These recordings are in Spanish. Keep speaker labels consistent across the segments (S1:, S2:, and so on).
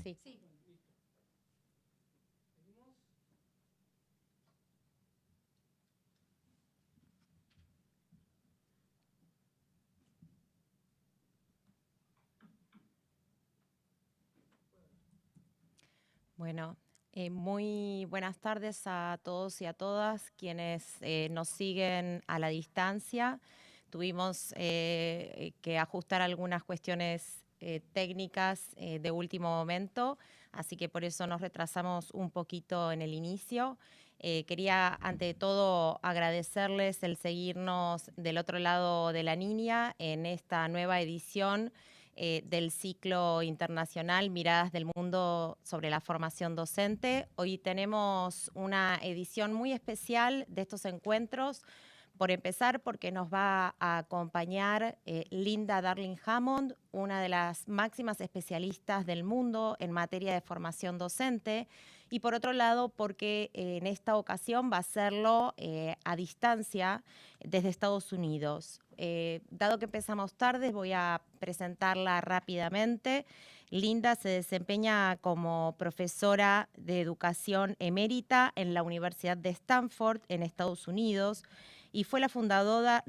S1: Sí. Bueno, muy buenas tardes a todos y a todas quienes nos siguen a la distancia. Tuvimos que ajustar algunas cuestiones técnicas de último momento, así que por eso nos retrasamos un poquito en el inicio. Quería, ante todo, agradecerles el seguirnos del otro lado de la línea en esta nueva edición del ciclo internacional Miradas del Mundo sobre la Formación Docente. Hoy tenemos una edición muy especial de estos encuentros. Por empezar, porque nos va a acompañar Linda Darling-Hammond, una de las máximas especialistas del mundo en materia de formación docente. Y por otro lado, porque en esta ocasión va a hacerlo a distancia desde Estados Unidos. Dado que empezamos tarde, voy a presentarla rápidamente. Linda se desempeña como profesora de educación emérita en la Universidad de Stanford, en Estados Unidos, y fue la fundadora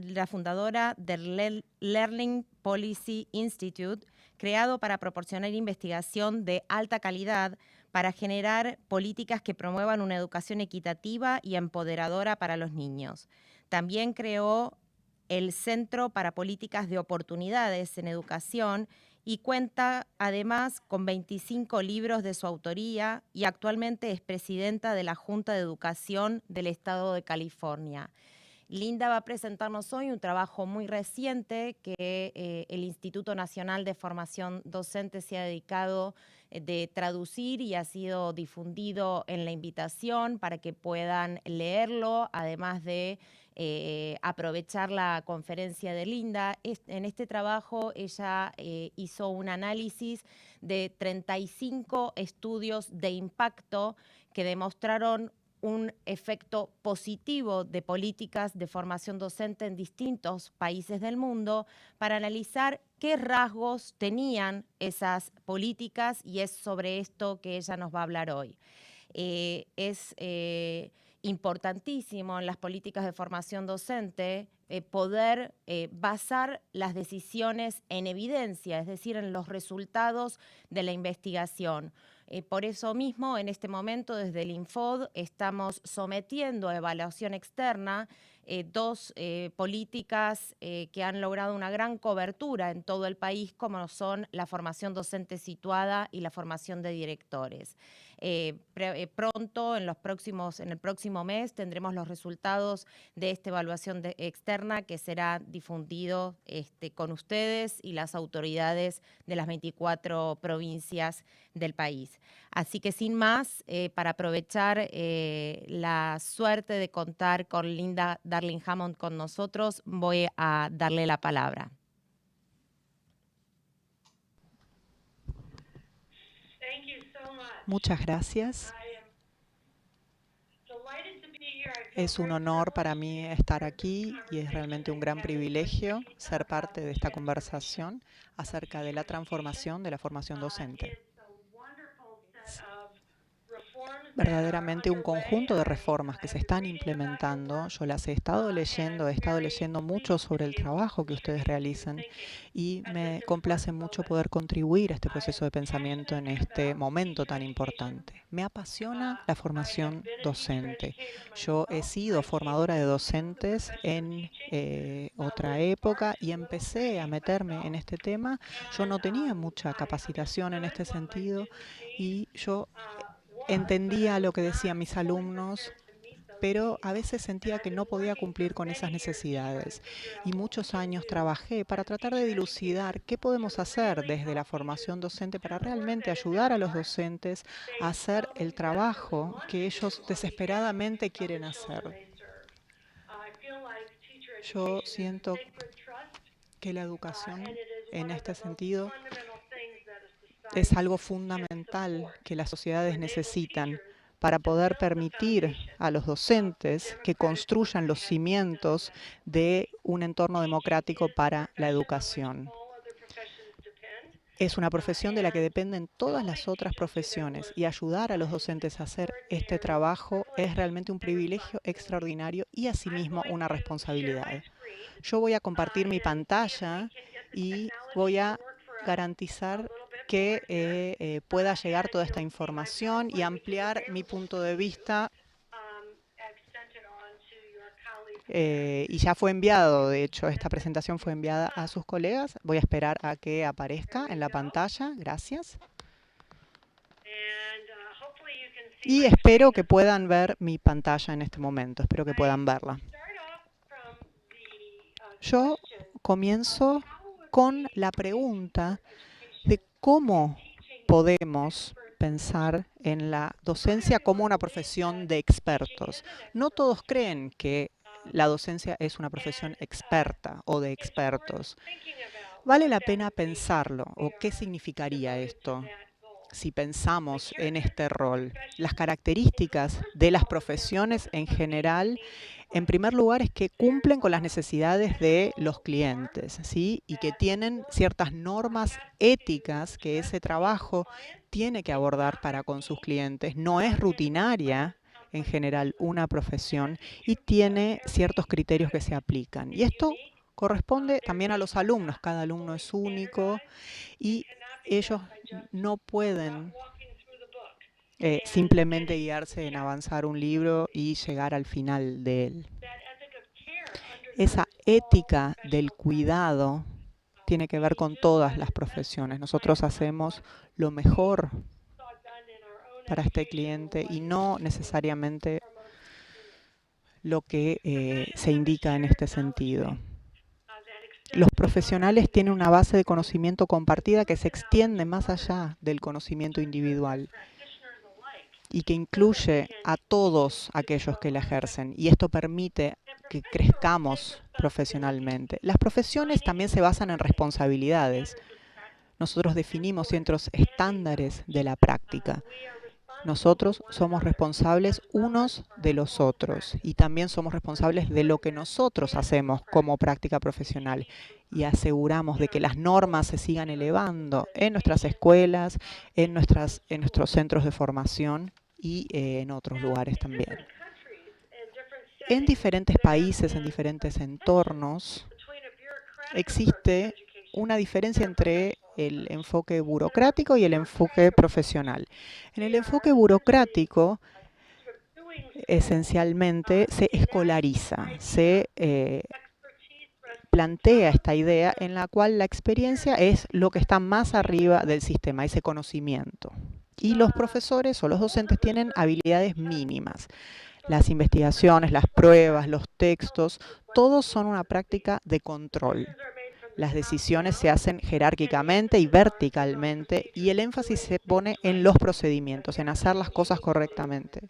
S1: del Learning Policy Institute, creado para proporcionar investigación de alta calidad para generar políticas que promuevan una educación equitativa y empoderadora para los niños. También creó el Centro para Políticas de Oportunidades en Educación y cuenta además con 25 libros de su autoría y actualmente es presidenta de la Junta de Educación del Estado de California. Linda va a presentarnos hoy un trabajo muy reciente que el Instituto Nacional de Formación Docente se ha dedicado de traducir y ha sido difundido en la invitación para que puedan leerlo, además de aprovechar la conferencia de Linda. En este trabajo ella hizo un análisis de 35 estudios de impacto que demostraron un efecto positivo de políticas de formación docente en distintos países del mundo para analizar qué rasgos tenían esas políticas, y es sobre esto que ella nos va a hablar hoy. Es importantísimo en las políticas de formación docente poder basar las decisiones en evidencia, es decir, en los resultados de la investigación. Por eso mismo, en este momento, desde el Infod, estamos sometiendo a evaluación externa dos políticas que han logrado una gran cobertura en todo el país, como son la formación docente situada y la formación de directores. Pronto, en el próximo mes, tendremos los resultados de esta evaluación externa que será difundido con ustedes y las autoridades de las 24 provincias del país. Así que sin más, para aprovechar la suerte de contar con Linda Darling-Hammond con nosotros, voy a darle la palabra.
S2: Muchas gracias. Es un honor para mí estar aquí y es realmente un gran privilegio ser parte de esta conversación acerca de la transformación de la formación docente. Verdaderamente un conjunto de reformas que se están implementando. Yo las he estado leyendo mucho sobre el trabajo que ustedes realizan y me complace mucho poder contribuir a este proceso de pensamiento en este momento tan importante. Me apasiona la formación docente. Yo he sido formadora de docentes en otra época y empecé a meterme en este tema. Yo no tenía mucha capacitación en este sentido y yo entendía lo que decían mis alumnos, pero a veces sentía que no podía cumplir con esas necesidades. Y muchos años trabajé para tratar de dilucidar qué podemos hacer desde la formación docente para realmente ayudar a los docentes a hacer el trabajo que ellos desesperadamente quieren hacer. Yo siento que la educación, en este sentido, es algo fundamental que las sociedades necesitan para poder permitir a los docentes que construyan los cimientos de un entorno democrático para la educación. Es una profesión de la que dependen todas las otras profesiones y ayudar a los docentes a hacer este trabajo es realmente un privilegio extraordinario y asimismo una responsabilidad. Yo voy a compartir mi pantalla y voy a garantizar que pueda llegar toda esta información y ampliar mi punto de vista. Y ya fue enviado, de hecho, esta presentación fue enviada a sus colegas. Voy a esperar a que aparezca en la pantalla. Gracias. Y espero que puedan ver mi pantalla en este momento. Espero que puedan verla. Yo comienzo con la pregunta de cómo podemos pensar en la docencia como una profesión de expertos. No todos creen que la docencia es una profesión experta o de expertos. Vale la pena pensarlo, o qué significaría esto si pensamos en este rol. Las características de las profesiones en general, en primer lugar, es que cumplen con las necesidades de los clientes, ¿sí? Y que tienen ciertas normas éticas que ese trabajo tiene que abordar para con sus clientes. No es rutinaria en general una profesión y tiene ciertos criterios que se aplican. Y esto corresponde también a los alumnos. Cada alumno es único y ellos no pueden simplemente guiarse en avanzar un libro y llegar al final de él. Esa ética del cuidado tiene que ver con todas las profesiones. Nosotros hacemos lo mejor para este cliente y no necesariamente lo que se indica en este sentido. Los profesionales tienen una base de conocimiento compartida que se extiende más allá del conocimiento individual y que incluye a todos aquellos que la ejercen. Y esto permite que crezcamos profesionalmente. Las profesiones también se basan en responsabilidades. Nosotros definimos ciertos estándares de la práctica. Nosotros somos responsables unos de los otros y también somos responsables de lo que nosotros hacemos como práctica profesional y aseguramos de que las normas se sigan elevando en nuestras escuelas, en nuestros centros de formación y en otros lugares también. En diferentes países, en diferentes entornos, existe una diferencia entre el enfoque burocrático y el enfoque profesional. En el enfoque burocrático, esencialmente, se escolariza, se plantea esta idea en la cual la experiencia es lo que está más arriba del sistema, ese conocimiento. Y los profesores o los docentes tienen habilidades mínimas. Las investigaciones, las pruebas, los textos, todos son una práctica de control. Las decisiones se hacen jerárquicamente y verticalmente y el énfasis se pone en los procedimientos, en hacer las cosas correctamente,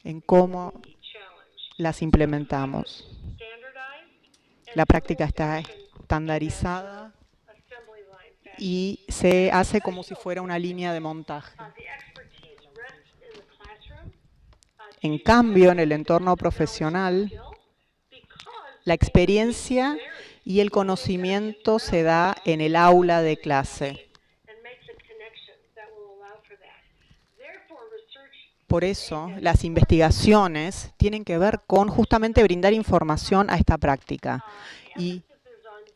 S2: en cómo las implementamos. La práctica está estandarizada y se hace como si fuera una línea de montaje. En cambio, en el entorno profesional, la experiencia y el conocimiento se da en el aula de clase. Por eso, las investigaciones tienen que ver con justamente brindar información a esta práctica. Y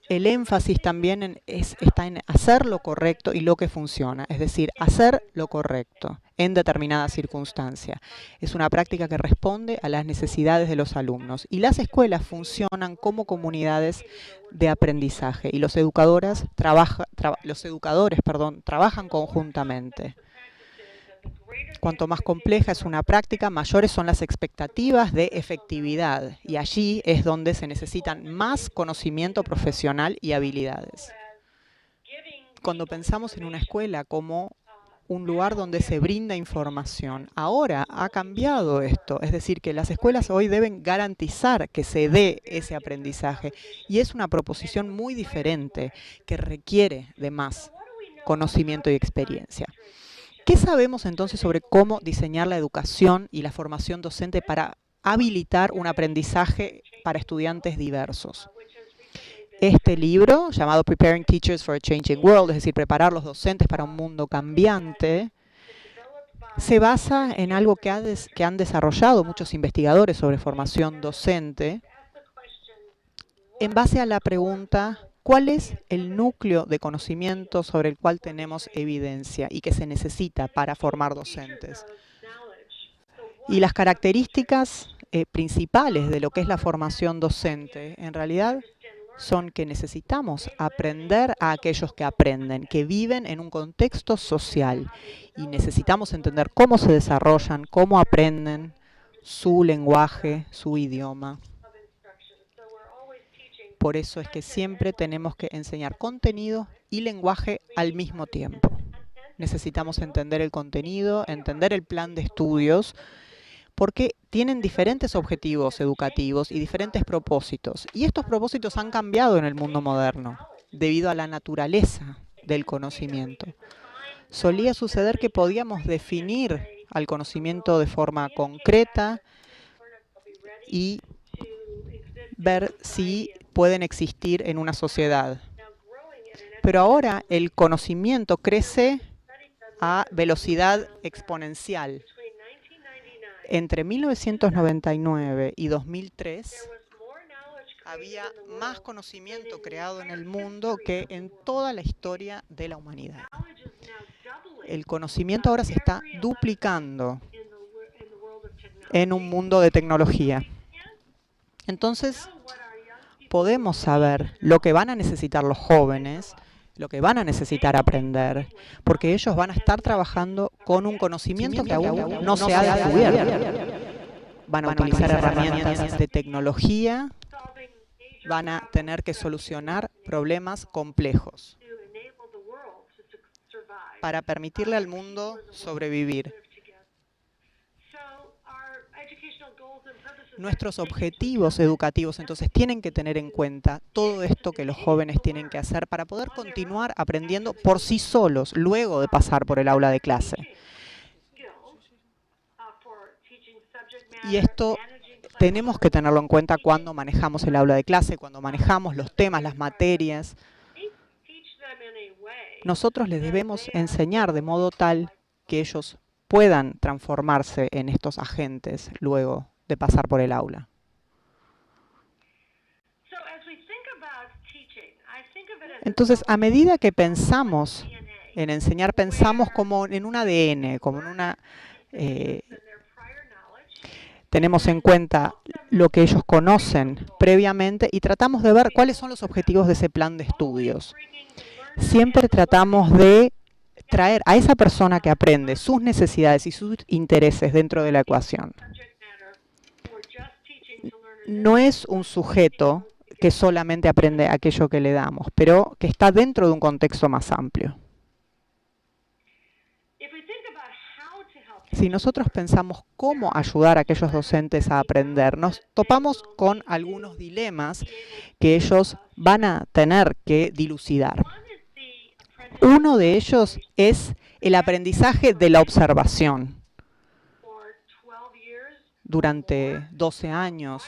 S2: el énfasis también está en hacer lo correcto y lo que funciona, es decir, hacer lo correcto en determinada circunstancia. Es una práctica que responde a las necesidades de los alumnos y las escuelas funcionan como comunidades de aprendizaje y los educadores trabajan conjuntamente. Cuanto más compleja es una práctica, mayores son las expectativas de efectividad y allí es donde se necesitan más conocimiento profesional y habilidades. Cuando pensamos en una escuela como un lugar donde se brinda información, ahora ha cambiado esto, es decir, que las escuelas hoy deben garantizar que se dé ese aprendizaje y es una proposición muy diferente que requiere de más conocimiento y experiencia. ¿Qué sabemos entonces sobre cómo diseñar la educación y la formación docente para habilitar un aprendizaje para estudiantes diversos? Este libro, llamado Preparing Teachers for a Changing World, es decir, preparar los docentes para un mundo cambiante, se basa en algo que han desarrollado muchos investigadores sobre formación docente, en base a la pregunta, ¿cuál es el núcleo de conocimiento sobre el cual tenemos evidencia y que se necesita para formar docentes? Y las características principales de lo que es la formación docente, en realidad, son que necesitamos aprender a aquellos que aprenden, que viven en un contexto social, y necesitamos entender cómo se desarrollan, cómo aprenden su lenguaje, su idioma. Por eso es que siempre tenemos que enseñar contenido y lenguaje al mismo tiempo. Necesitamos entender el contenido, entender el plan de estudios, porque tienen diferentes objetivos educativos y diferentes propósitos. Y estos propósitos han cambiado en el mundo moderno, debido a la naturaleza del conocimiento. Solía suceder que podíamos definir al conocimiento de forma concreta y ver si pueden existir en una sociedad. Pero ahora el conocimiento crece a velocidad exponencial. Entre 1999 y 2003 había más conocimiento creado en el mundo que en toda la historia de la humanidad. El conocimiento ahora se está duplicando en un mundo de tecnología. Entonces, podemos saber lo que van a necesitar los jóvenes, lo que van a necesitar aprender, porque ellos van a estar trabajando con un conocimiento que aún no se ha descubierto. Van a utilizar herramientas de tecnología, van a tener que solucionar problemas complejos para permitirle al mundo sobrevivir. Nuestros objetivos educativos, entonces, tienen que tener en cuenta todo esto que los jóvenes tienen que hacer para poder continuar aprendiendo por sí solos, luego de pasar por el aula de clase. Y esto tenemos que tenerlo en cuenta cuando manejamos el aula de clase, cuando manejamos los temas, las materias. Nosotros les debemos enseñar de modo tal que ellos puedan transformarse en estos agentes luego de pasar por el aula. Entonces, a medida que pensamos en enseñar, pensamos como en un ADN, como en una... tenemos en cuenta lo que ellos conocen previamente y tratamos de ver cuáles son los objetivos de ese plan de estudios. Siempre tratamos de traer a esa persona que aprende sus necesidades y sus intereses dentro de la ecuación. No es un sujeto que solamente aprende aquello que le damos, pero que está dentro de un contexto más amplio. Si nosotros pensamos cómo ayudar a aquellos docentes a aprender, nos topamos con algunos dilemas que ellos van a tener que dilucidar. Uno de ellos es el aprendizaje de la observación. Durante 12 años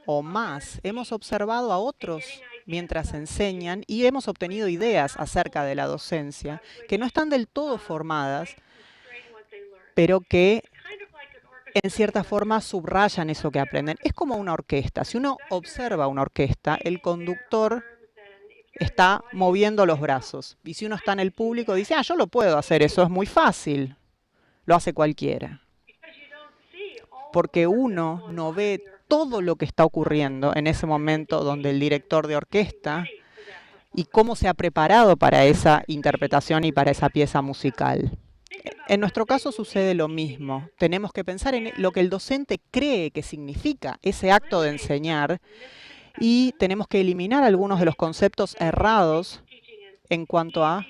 S2: o más hemos observado a otros mientras enseñan y hemos obtenido ideas acerca de la docencia que no están del todo formadas, pero que en cierta forma subrayan eso que aprenden. Es como una orquesta. Si uno observa una orquesta, el conductor está moviendo los brazos. Y si uno está en el público, dice, yo lo puedo hacer, eso es muy fácil. Lo hace cualquiera. Porque uno no ve todo lo que está ocurriendo en ese momento donde el director de orquesta y cómo se ha preparado para esa interpretación y para esa pieza musical. En nuestro caso sucede lo mismo. Tenemos que pensar en lo que el docente cree que significa ese acto de enseñar y tenemos que eliminar algunos de los conceptos errados en cuanto a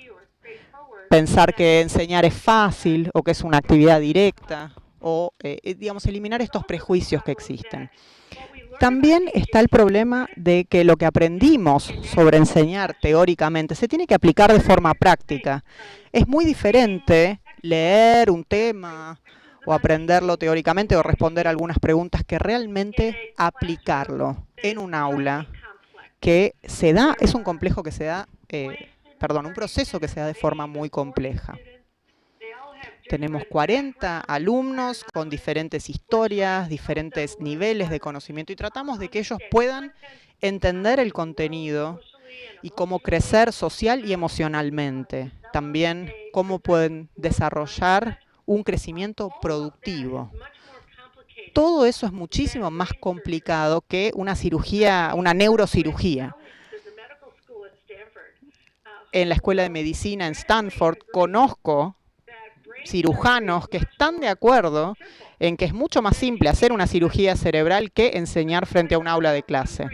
S2: pensar que enseñar es fácil o que es una actividad directa o, digamos, eliminar estos prejuicios que existen. También está el problema de que lo que aprendimos sobre enseñar teóricamente se tiene que aplicar de forma práctica. Es muy diferente leer un tema o aprenderlo teóricamente o responder algunas preguntas que realmente aplicarlo en un aula que se da, es un complejo que se da, un proceso que se da de forma muy compleja. Tenemos 40 alumnos con diferentes historias, diferentes niveles de conocimiento y tratamos de que ellos puedan entender el contenido y cómo crecer social y emocionalmente. También cómo pueden desarrollar un crecimiento productivo. Todo eso es muchísimo más complicado que una cirugía, una neurocirugía. En la Escuela de Medicina en Stanford conozco cirujanos que están de acuerdo en que es mucho más simple hacer una cirugía cerebral que enseñar frente a un aula de clase.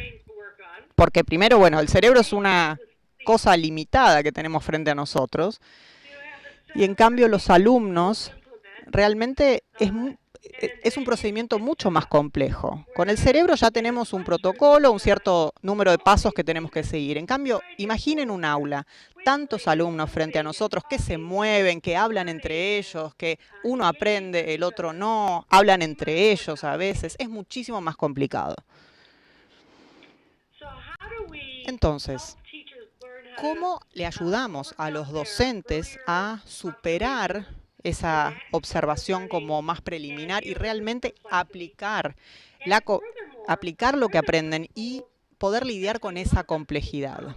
S2: Porque primero, bueno, el cerebro es una cosa limitada que tenemos frente a nosotros y en cambio los alumnos realmente es un procedimiento mucho más complejo. Con el cerebro ya tenemos un protocolo, un cierto número de pasos que tenemos que seguir. En cambio, imaginen un aula, tantos alumnos frente a nosotros que se mueven, que hablan entre ellos, que uno aprende, el otro no, hablan entre ellos a veces. Es muchísimo más complicado. Entonces, ¿cómo le ayudamos a los docentes a superar esa observación como más preliminar y realmente aplicar lo que aprenden y poder lidiar con esa complejidad?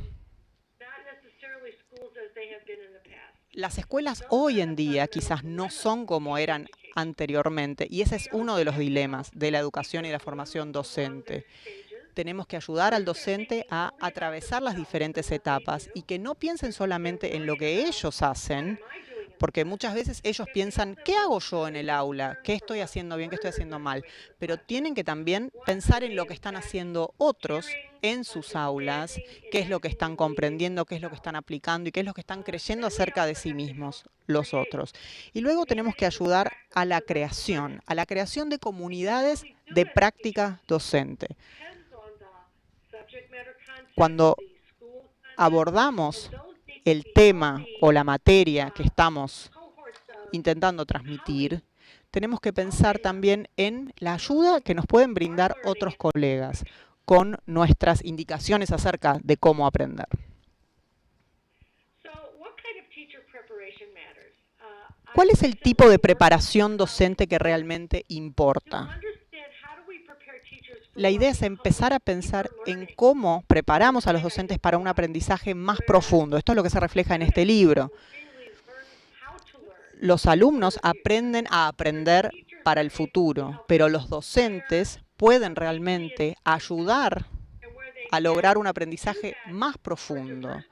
S2: Las escuelas hoy en día quizás no son como eran anteriormente y ese es uno de los dilemas de la educación y la formación docente. Tenemos que ayudar al docente a atravesar las diferentes etapas y que no piensen solamente en lo que ellos hacen, porque muchas veces ellos piensan, ¿qué hago yo en el aula? ¿Qué estoy haciendo bien? ¿Qué estoy haciendo mal? Pero tienen que también pensar en lo que están haciendo otros en sus aulas, qué es lo que están comprendiendo, qué es lo que están aplicando y qué es lo que están creyendo acerca de sí mismos los otros. Y luego tenemos que ayudar a la creación de comunidades de práctica docente. Cuando abordamos el tema o la materia que estamos intentando transmitir, tenemos que pensar también en la ayuda que nos pueden brindar otros colegas con nuestras indicaciones acerca de cómo aprender. ¿Cuál es el tipo de preparación docente que realmente importa? La idea es empezar a pensar en cómo preparamos a los docentes para un aprendizaje más profundo. Esto es lo que se refleja en este libro. Los alumnos aprenden a aprender para el futuro, pero los docentes pueden realmente ayudar a lograr un aprendizaje más profundo.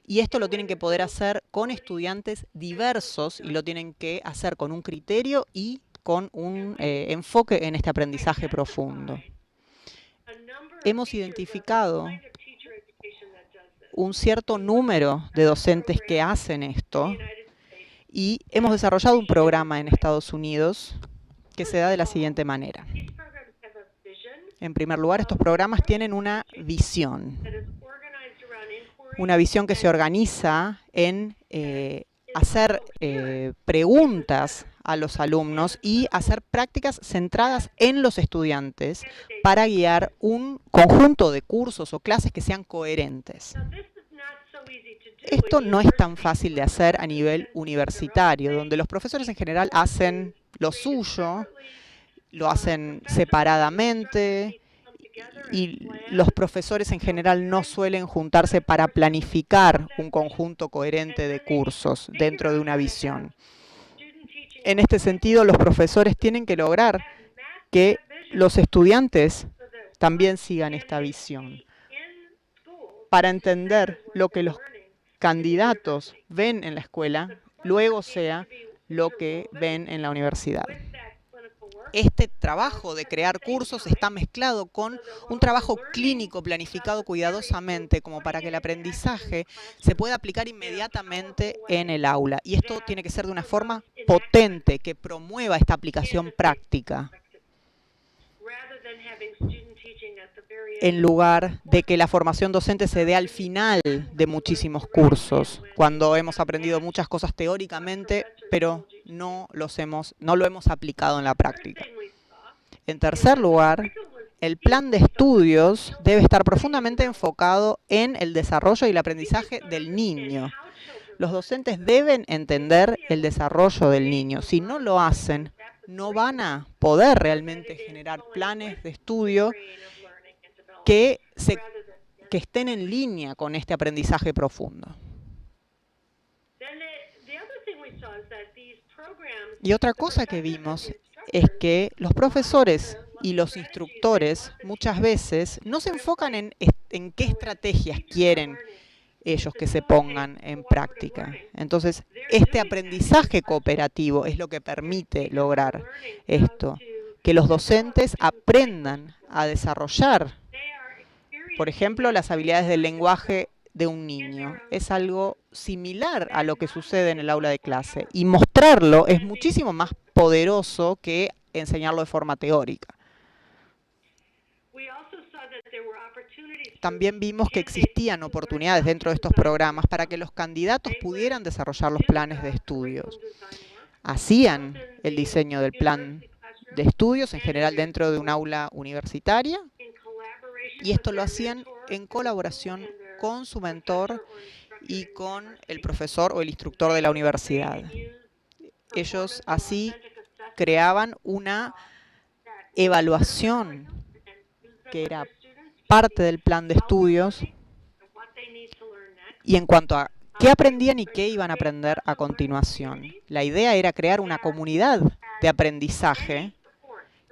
S2: Y esto lo tienen que poder hacer con estudiantes diversos y lo tienen que hacer con un criterio y con un enfoque en este aprendizaje profundo. Hemos identificado un cierto número de docentes que hacen esto y hemos desarrollado un programa en Estados Unidos que se da de la siguiente manera. En primer lugar, estos programas tienen una visión que se organiza en hacer preguntas a los alumnos y hacer prácticas centradas en los estudiantes para guiar un conjunto de cursos o clases que sean coherentes. Esto no es tan fácil de hacer a nivel universitario, donde los profesores en general hacen lo suyo, lo hacen separadamente y los profesores en general no suelen juntarse para planificar un conjunto coherente de cursos dentro de una visión. En este sentido, los profesores tienen que lograr que los estudiantes también sigan esta visión para entender lo que los candidatos ven en la escuela, luego sea lo que ven en la universidad. Este trabajo de crear cursos está mezclado con un trabajo clínico planificado cuidadosamente como para que el aprendizaje se pueda aplicar inmediatamente en el aula. Y esto tiene que ser de una forma potente, que promueva esta aplicación práctica, en lugar de que la formación docente se dé al final de muchísimos cursos, cuando hemos aprendido muchas cosas teóricamente, pero no lo hemos aplicado en la práctica. En tercer lugar, el plan de estudios debe estar profundamente enfocado en el desarrollo y el aprendizaje del niño. Los docentes deben entender el desarrollo del niño. Si no lo hacen, no van a poder realmente generar planes de estudio que estén en línea con este aprendizaje profundo. Y otra cosa que vimos es que los profesores y los instructores muchas veces no se enfocan en qué estrategias quieren ellos que se pongan en práctica. Entonces, este aprendizaje cooperativo es lo que permite lograr esto, que los docentes aprendan a desarrollar, por ejemplo, las habilidades del lenguaje de un niño. Es algo similar a lo que sucede en el aula de clase, y mostrarlo es muchísimo más poderoso que enseñarlo de forma teórica. También vimos que existían oportunidades dentro de estos programas para que los candidatos pudieran desarrollar los planes de estudios. Hacían el diseño del plan de estudios, en general dentro de un aula universitaria, y esto lo hacían en colaboración con su mentor y con el profesor o el instructor de la universidad. Ellos así creaban una evaluación que era parte del plan de estudios, y en cuanto a qué aprendían y qué iban a aprender a continuación. La idea era crear una comunidad de aprendizaje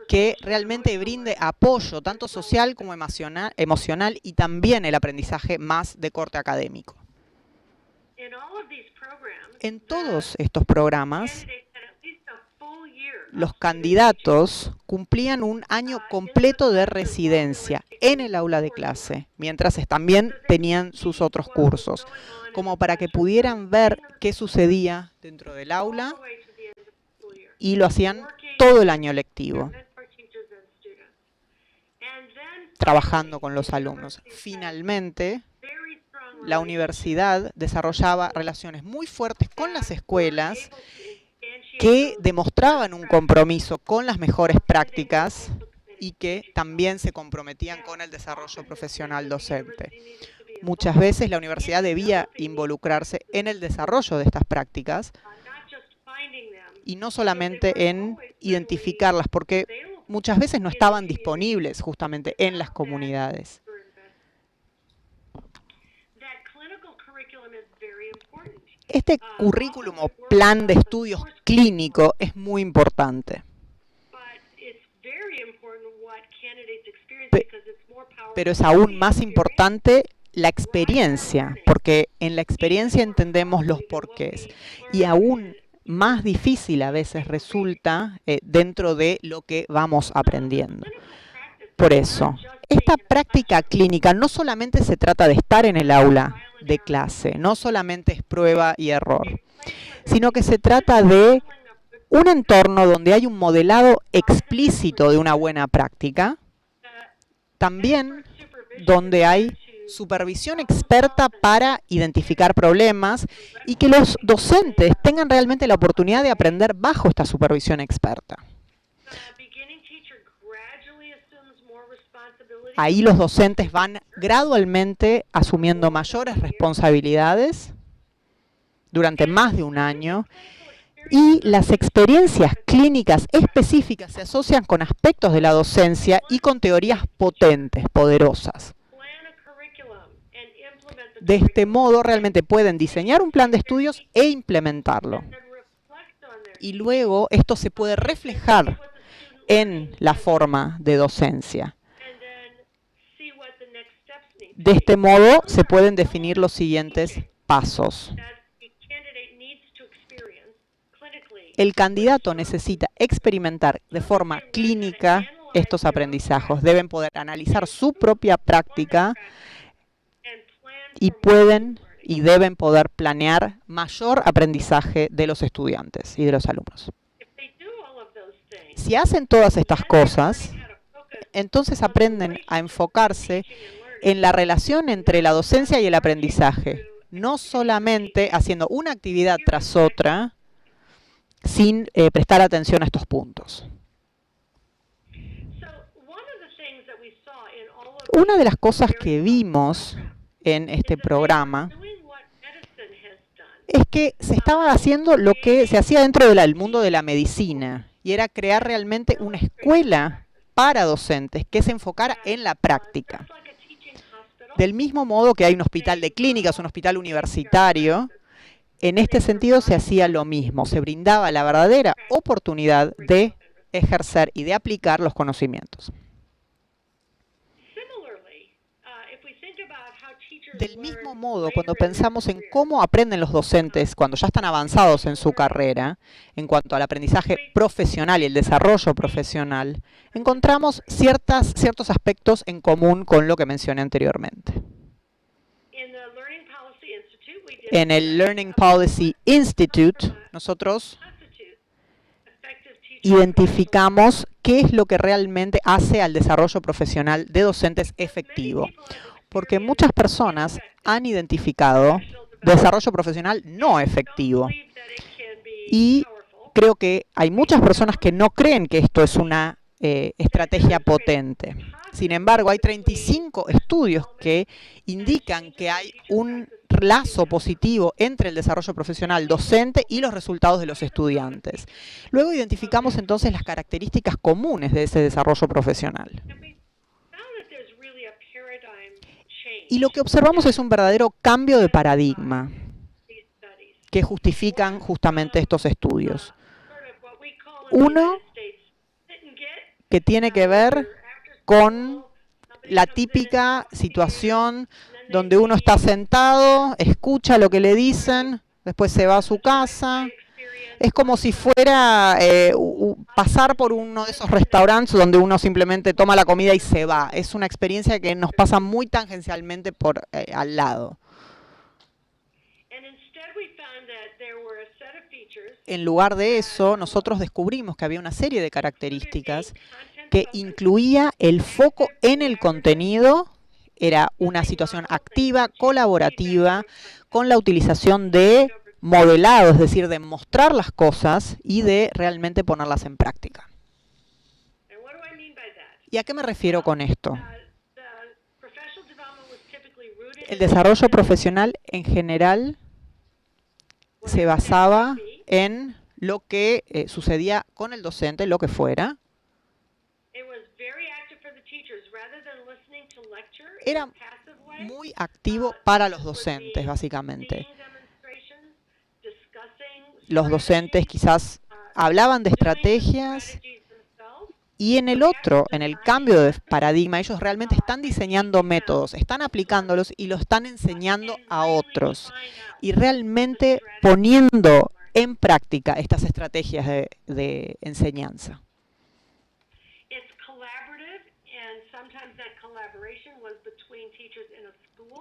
S2: que realmente brinde apoyo, tanto social como emocional, y también el aprendizaje más de corte académico. En todos estos programas, los candidatos cumplían un año completo de residencia en el aula de clase, mientras también tenían sus otros cursos, como para que pudieran ver qué sucedía dentro del aula, y lo hacían todo el año lectivo, trabajando con los alumnos. Finalmente, la universidad desarrollaba relaciones muy fuertes con las escuelas que demostraban un compromiso con las mejores prácticas y que también se comprometían con el desarrollo profesional docente. Muchas veces la universidad debía involucrarse en el desarrollo de estas prácticas y no solamente en identificarlas, porque muchas veces no estaban disponibles justamente en las comunidades. Este currículum o plan de estudios clínico es muy importante. Pero es aún más importante la experiencia, porque en la experiencia entendemos los porqués. Y aún más difícil a veces resulta dentro de lo que vamos aprendiendo. Por eso, esta práctica clínica no solamente se trata de estar en el aula de clase, no solamente es prueba y error, sino que se trata de un entorno donde hay un modelado explícito de una buena práctica, también donde hay supervisión experta para identificar problemas y que los docentes tengan realmente la oportunidad de aprender bajo esta supervisión experta. Ahí los docentes van gradualmente asumiendo mayores responsabilidades durante más de un año, y las experiencias clínicas específicas se asocian con aspectos de la docencia y con teorías potentes, poderosas. De este modo realmente pueden diseñar un plan de estudios e implementarlo. Y luego esto se puede reflejar en la forma de docencia. De este modo se pueden definir los siguientes pasos. El candidato necesita experimentar de forma clínica estos aprendizajes. Deben poder analizar su propia práctica y pueden y deben poder planear mayor aprendizaje de los estudiantes y de los alumnos. Si hacen todas estas cosas, entonces aprenden a enfocarse en la relación entre la docencia y el aprendizaje, no solamente haciendo una actividad tras otra sin prestar atención a estos puntos. una de las cosas que vimos en este programa es que se estaba haciendo lo que se hacía dentro del mundo de la medicina, y era crear realmente una escuela para docentes que se enfocara en la práctica. Del mismo modo que hay un hospital de clínicas, un hospital universitario, en este sentido se hacía lo mismo, se brindaba la verdadera oportunidad de ejercer y de aplicar los conocimientos. Del mismo modo, cuando pensamos en cómo aprenden los docentes cuando ya están avanzados en su carrera, en cuanto al aprendizaje profesional y el desarrollo profesional, encontramos ciertos aspectos en común con lo que mencioné anteriormente. En el Learning Policy Institute, nosotros identificamos qué es lo que realmente hace al desarrollo profesional de docentes efectivo. Porque muchas personas han identificado desarrollo profesional no efectivo. Y creo que hay muchas personas que no creen que esto es una estrategia potente. Sin embargo, hay 35 estudios que indican que hay un lazo positivo entre el desarrollo profesional docente y los resultados de los estudiantes. Luego identificamos entonces las características comunes de ese desarrollo profesional. Y lo que observamos es un verdadero cambio de paradigma que justifican justamente estos estudios. Uno que tiene que ver con la típica situación donde uno está sentado, escucha lo que le dicen, después se va a su casa. Es como si fuera pasar por uno de esos restaurantes donde uno simplemente toma la comida y se va. Es una experiencia que nos pasa muy tangencialmente por al lado. En lugar de eso, nosotros descubrimos que había una serie de características que incluía el foco en el contenido. Era una situación activa, colaborativa, con la utilización de modelado, es decir, de mostrar las cosas y de realmente ponerlas en práctica. ¿Y a qué me refiero con esto? El desarrollo profesional en general se basaba en lo que sucedía con el docente, lo que fuera. Era muy activo para los docentes, básicamente. Los docentes quizás hablaban de estrategias y en el cambio de paradigma, ellos realmente están diseñando métodos, están aplicándolos y lo están enseñando a otros. Y realmente poniendo en práctica estas estrategias de enseñanza.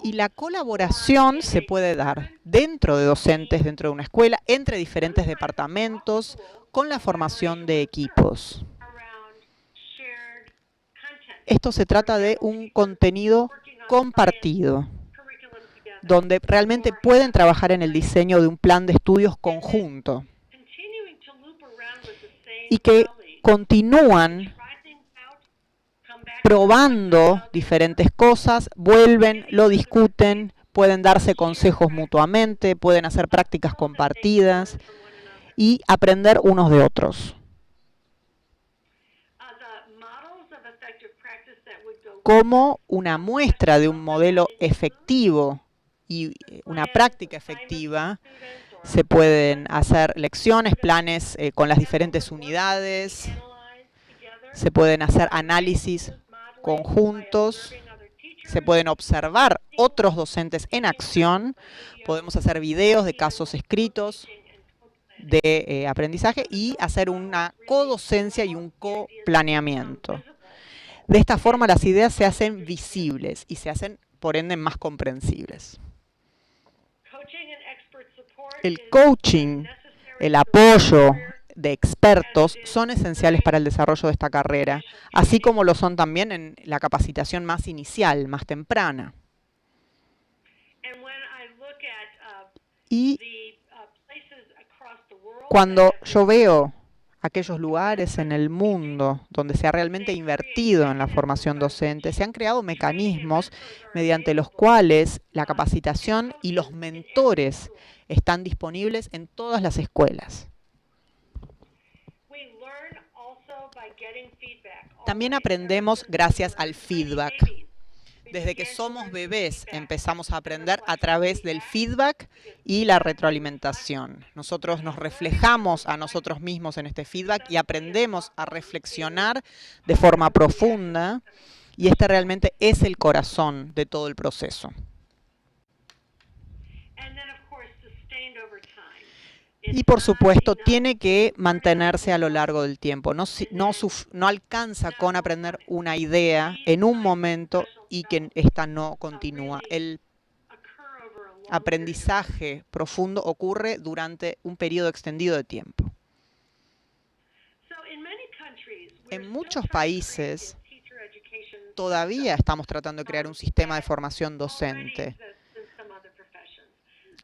S2: Y la colaboración se puede dar dentro de docentes, dentro de una escuela, entre diferentes departamentos, con la formación de equipos. Esto se trata de un contenido compartido, donde realmente pueden trabajar en el diseño de un plan de estudios conjunto y que continúan probando diferentes cosas, vuelven, lo discuten, pueden darse consejos mutuamente, pueden hacer prácticas compartidas y aprender unos de otros. Como una muestra de un modelo efectivo y una práctica efectiva, se pueden hacer lecciones, planes con las diferentes unidades, se pueden hacer análisis conjuntos, se pueden observar otros docentes en acción, podemos hacer videos de casos escritos de aprendizaje y hacer una codocencia y un coplaneamiento. De esta forma las ideas se hacen visibles y se hacen, por ende, más comprensibles. El coaching, el apoyo de expertos son esenciales para el desarrollo de esta carrera, así como lo son también en la capacitación más inicial, más temprana. Y cuando yo veo aquellos lugares en el mundo donde se ha realmente invertido en la formación docente, se han creado mecanismos mediante los cuales la capacitación y los mentores están disponibles en todas las escuelas. También aprendemos gracias al feedback. Desde que somos bebés empezamos a aprender a través del feedback y la retroalimentación. Nosotros nos reflejamos a nosotros mismos en este feedback y aprendemos a reflexionar de forma profunda, y este realmente es el corazón de todo el proceso. Y por supuesto, tiene que mantenerse a lo largo del tiempo. No alcanza con aprender una idea en un momento y que esta no continúa. El aprendizaje profundo ocurre durante un periodo extendido de tiempo. En muchos países todavía estamos tratando de crear un sistema de formación docente,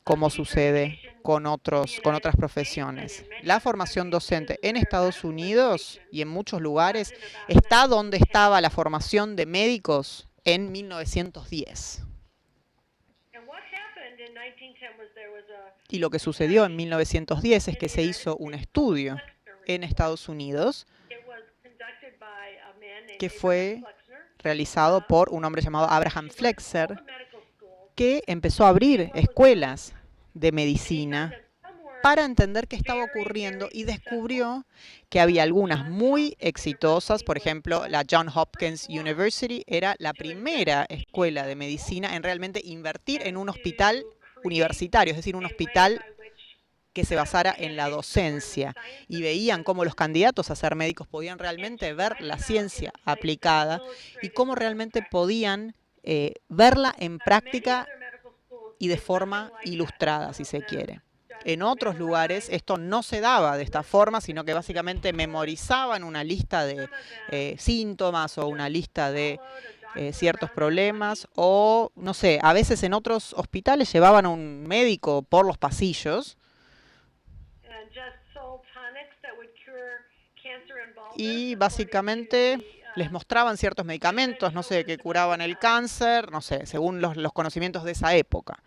S2: como sucede con otras profesiones. La formación docente en Estados Unidos y en muchos lugares está donde estaba la formación de médicos en 1910. Y lo que sucedió en 1910 es que se hizo un estudio en Estados Unidos que fue realizado por un hombre llamado Abraham Flexer, que empezó a abrir escuelas de medicina para entender qué estaba ocurriendo, y descubrió que había algunas muy exitosas. Por ejemplo, la Johns Hopkins University era la primera escuela de medicina en realmente invertir en un hospital universitario, es decir, un hospital que se basara en la docencia, y veían cómo los candidatos a ser médicos podían realmente ver la ciencia aplicada y cómo realmente podían verla en práctica y de forma ilustrada, si se quiere. En otros lugares esto no se daba de esta forma, sino que básicamente memorizaban una lista de síntomas o una lista de ciertos problemas, o no sé, a veces en otros hospitales llevaban a un médico por los pasillos y básicamente les mostraban ciertos medicamentos, no sé, que curaban el cáncer, no sé, según los conocimientos de esa época.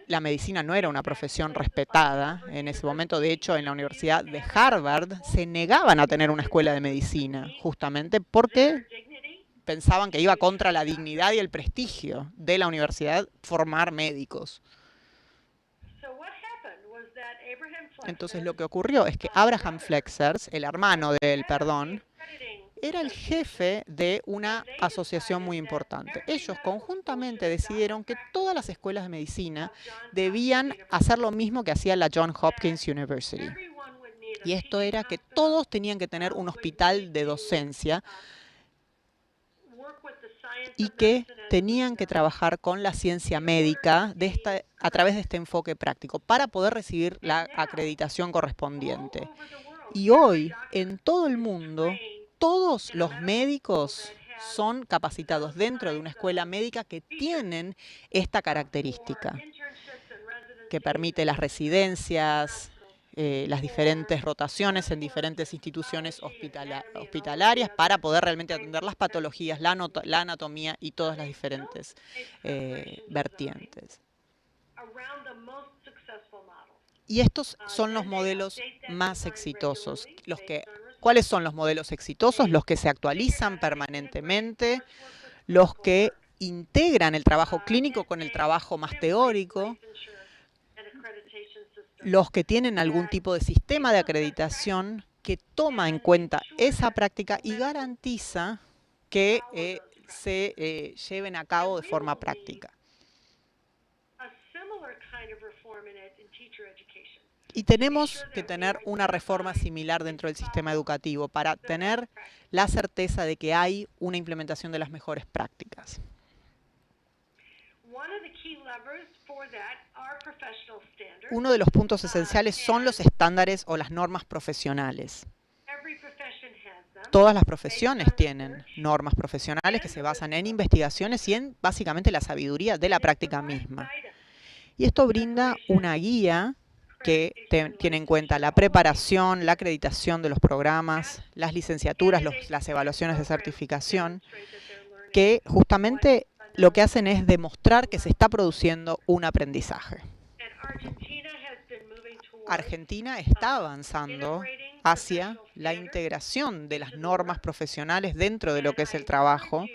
S2: La medicina no era una profesión respetada en ese momento. De hecho, en la Universidad de Harvard se negaban a tener una escuela de medicina, justamente porque pensaban que iba contra la dignidad y el prestigio de la universidad formar médicos. Entonces lo que ocurrió es que Abraham Flexer, el hermano del era el jefe de una asociación muy importante. Ellos conjuntamente decidieron que todas las escuelas de medicina debían hacer lo mismo que hacía la Johns Hopkins University. Y esto era que todos tenían que tener un hospital de docencia y que tenían que trabajar con la ciencia médica a través de este enfoque práctico para poder recibir la acreditación correspondiente. Y hoy, en todo el mundo, todos los médicos son capacitados dentro de una escuela médica que tienen esta característica, que permite las residencias, las diferentes rotaciones en diferentes instituciones hospitalarias para poder realmente atender las patologías, la anatomía y todas las diferentes vertientes. Y estos son los modelos más exitosos. ¿Cuáles son los modelos exitosos? Los que se actualizan permanentemente, los que integran el trabajo clínico con el trabajo más teórico, los que tienen algún tipo de sistema de acreditación que toma en cuenta esa práctica y garantiza que se lleven a cabo de forma práctica. Y tenemos que tener una reforma similar dentro del sistema educativo para tener la certeza de que hay una implementación de las mejores prácticas. Uno de los puntos esenciales son los estándares o las normas profesionales. Todas las profesiones tienen normas profesionales que se basan en investigaciones y en básicamente la sabiduría de la práctica misma. Y esto brinda una guía que tiene en cuenta la preparación, la acreditación de los programas, las licenciaturas, las evaluaciones de certificación, que justamente lo que hacen es demostrar que se está produciendo un aprendizaje. Argentina está avanzando hacia la integración de las normas profesionales dentro de lo que es el trabajo,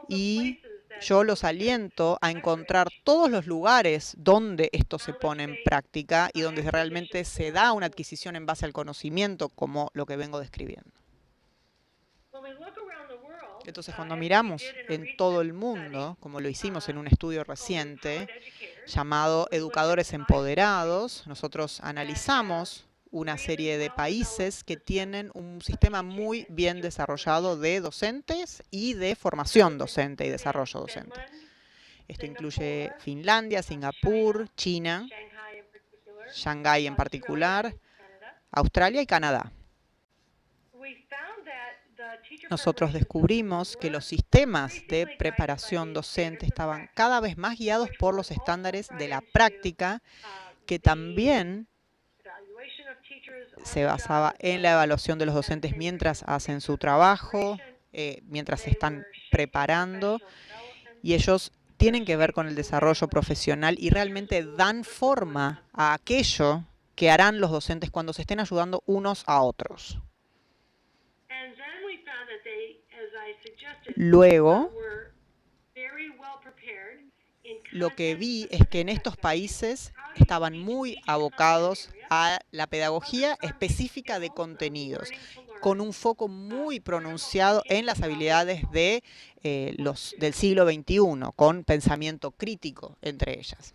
S2: y yo los aliento a encontrar todos los lugares donde esto se pone en práctica y donde realmente se da una adquisición en base al conocimiento, como lo que vengo describiendo. Entonces, cuando miramos en todo el mundo, como lo hicimos en un estudio reciente llamado Educadores Empoderados, nosotros analizamos una serie de países que tienen un sistema muy bien desarrollado de docentes y de formación docente y desarrollo docente. Esto incluye Finlandia, Singapur, China, Shanghái en particular, Australia y Canadá. Nosotros descubrimos que los sistemas de preparación docente estaban cada vez más guiados por los estándares de la práctica, que también se basaba en la evaluación de los docentes mientras hacen su trabajo, mientras se están preparando, y ellos tienen que ver con el desarrollo profesional y realmente dan forma a aquello que harán los docentes cuando se estén ayudando unos a otros. Luego, lo que vi es que en estos países estaban muy abocados a la pedagogía específica de contenidos, con un foco muy pronunciado en las habilidades de, del siglo XXI, con pensamiento crítico entre ellas.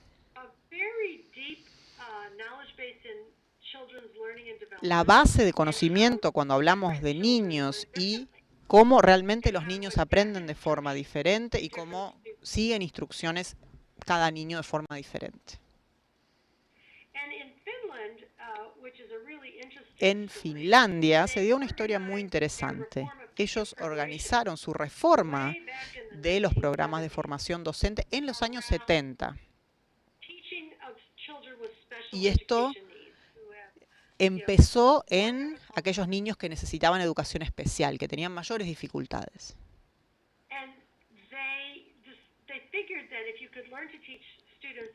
S2: La base de conocimiento cuando hablamos de niños y cómo realmente los niños aprenden de forma diferente y cómo siguen instrucciones cada niño de forma diferente. En Finlandia se dio una historia muy interesante. Ellos organizaron su reforma de los programas de formación docente en los años 70. Y esto empezó en aquellos niños que necesitaban educación especial, que tenían mayores dificultades.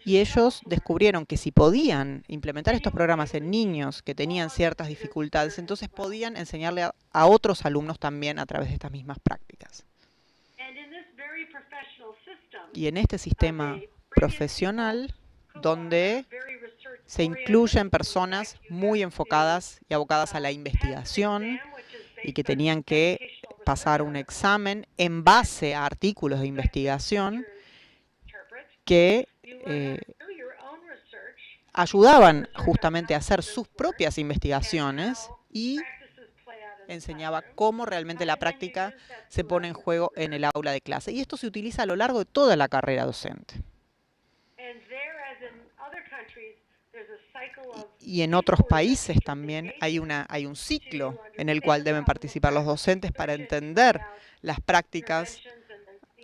S2: Y ellos descubrieron que si podían implementar estos programas en niños que tenían ciertas dificultades, entonces podían enseñarle a otros alumnos también a través de estas mismas prácticas. Y en este sistema profesional, donde se incluyen personas muy enfocadas y abocadas a la investigación y que tenían que pasar un examen en base a artículos de investigación que ayudaban justamente a hacer sus propias investigaciones y enseñaba cómo realmente la práctica se pone en juego en el aula de clase. Y esto se utiliza a lo largo de toda la carrera docente. Y en otros países también hay un ciclo en el cual deben participar los docentes para entender las prácticas,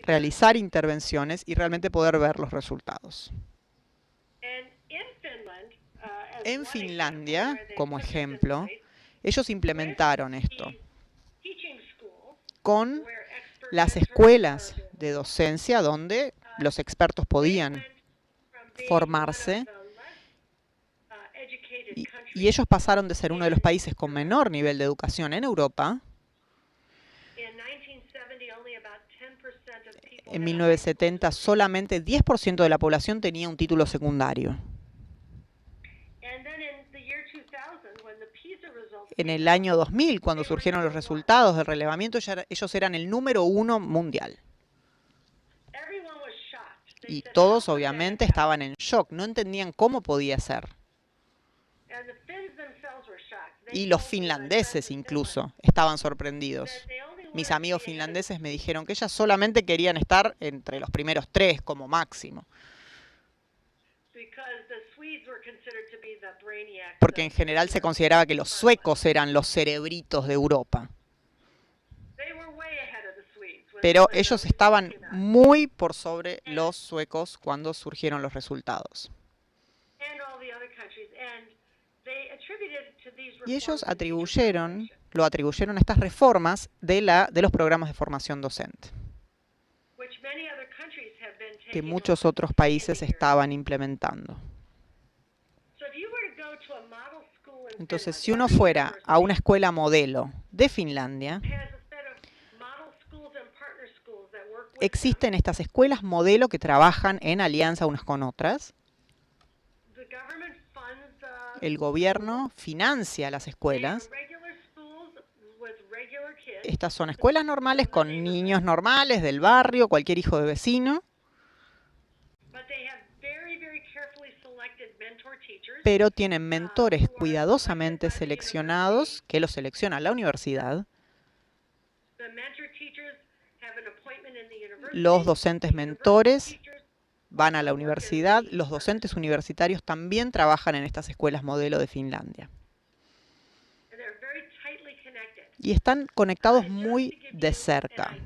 S2: realizar intervenciones y realmente poder ver los resultados. En Finlandia, como ejemplo, ellos implementaron esto con las escuelas de docencia donde los expertos podían formarse. Y ellos pasaron de ser uno de los países con menor nivel de educación en Europa. En 1970 solamente 10% de la población tenía un título secundario. En el año 2000, cuando surgieron los resultados del relevamiento, ellos eran el número 1 mundial. Y todos obviamente estaban en shock, no entendían cómo podía ser. Y los finlandeses incluso estaban sorprendidos. Mis amigos finlandeses me dijeron que ellas solamente querían estar entre los primeros 3 como máximo. Porque en general se consideraba que los suecos eran los cerebritos de Europa. Pero ellos estaban muy por sobre los suecos cuando surgieron los resultados. Y ellos lo atribuyeron a estas reformas de los programas de formación docente, que muchos otros países estaban implementando. Entonces, si uno fuera a una escuela modelo de Finlandia, existen estas escuelas modelo que trabajan en alianza unas con otras. El gobierno financia las escuelas. Estas son escuelas normales con niños normales del barrio, cualquier hijo de vecino. Pero tienen mentores cuidadosamente seleccionados, que los selecciona la universidad. Los docentes mentores van a la universidad. Los docentes universitarios también trabajan en estas escuelas modelo de Finlandia. Y están conectados muy de cerca,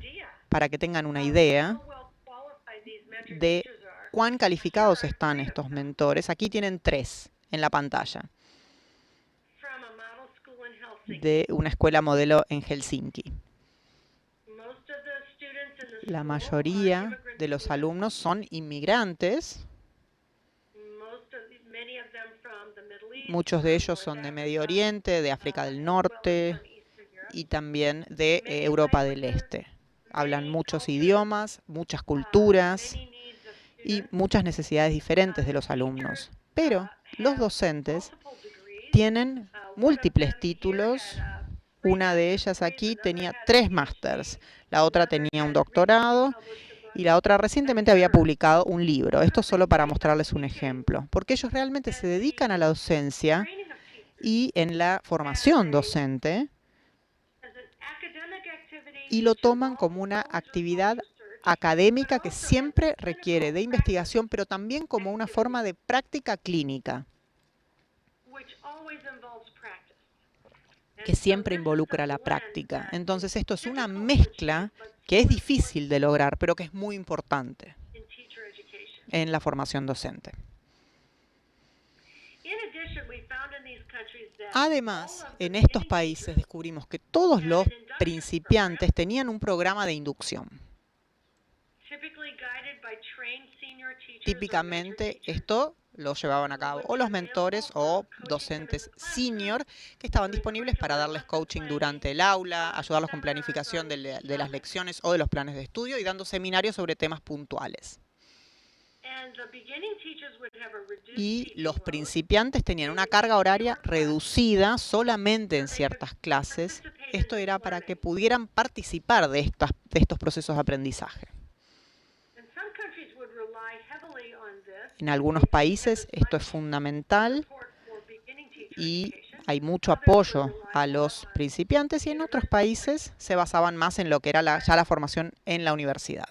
S2: para que tengan una idea de cuán calificados están estos mentores. Aquí tienen 3 en la pantalla, de una escuela modelo en Helsinki. La mayoría de los alumnos son inmigrantes. Muchos de ellos son de Medio Oriente, de África del Norte y también de Europa del Este. Hablan muchos idiomas, muchas culturas y muchas necesidades diferentes de los alumnos. Pero los docentes tienen múltiples títulos. Una de ellas aquí tenía 3 másters, la otra tenía un doctorado y la otra recientemente había publicado un libro. Esto solo para mostrarles un ejemplo, porque ellos realmente se dedican a la docencia y en la formación docente y lo toman como una actividad académica que siempre requiere de investigación, pero también como una forma de práctica clínica, que siempre involucra la práctica. Entonces esto es una mezcla que es difícil de lograr, pero que es muy importante en la formación docente. Además, en estos países descubrimos que todos los principiantes tenían un programa de inducción. Típicamente esto lo llevaban a cabo o los mentores o docentes senior que estaban disponibles para darles coaching durante el aula, ayudarlos con planificación de las lecciones o de los planes de estudio y dando seminarios sobre temas puntuales. Y los principiantes tenían una carga horaria reducida solamente en ciertas clases. Esto era para que pudieran participar de estos procesos de aprendizaje. En algunos países esto es fundamental y hay mucho apoyo a los principiantes y en otros países se basaban más en lo que era ya la formación en la universidad.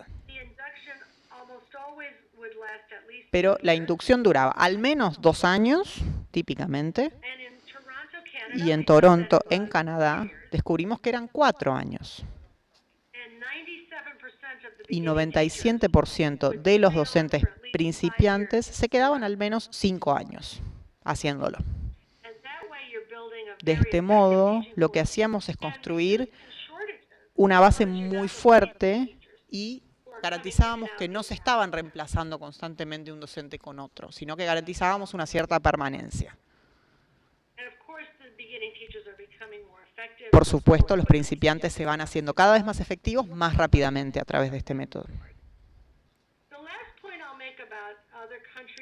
S2: Pero la inducción duraba al menos 2 años, típicamente, y en Toronto, en Canadá, descubrimos que eran 4 años. Y 97% de los docentes principiantes se quedaban al menos 5 años haciéndolo. De este modo, lo que hacíamos es construir una base muy fuerte y garantizábamos que no se estaban reemplazando constantemente un docente con otro, sino que garantizábamos una cierta permanencia. Por supuesto, los principiantes se van haciendo cada vez más efectivos más rápidamente a través de este método.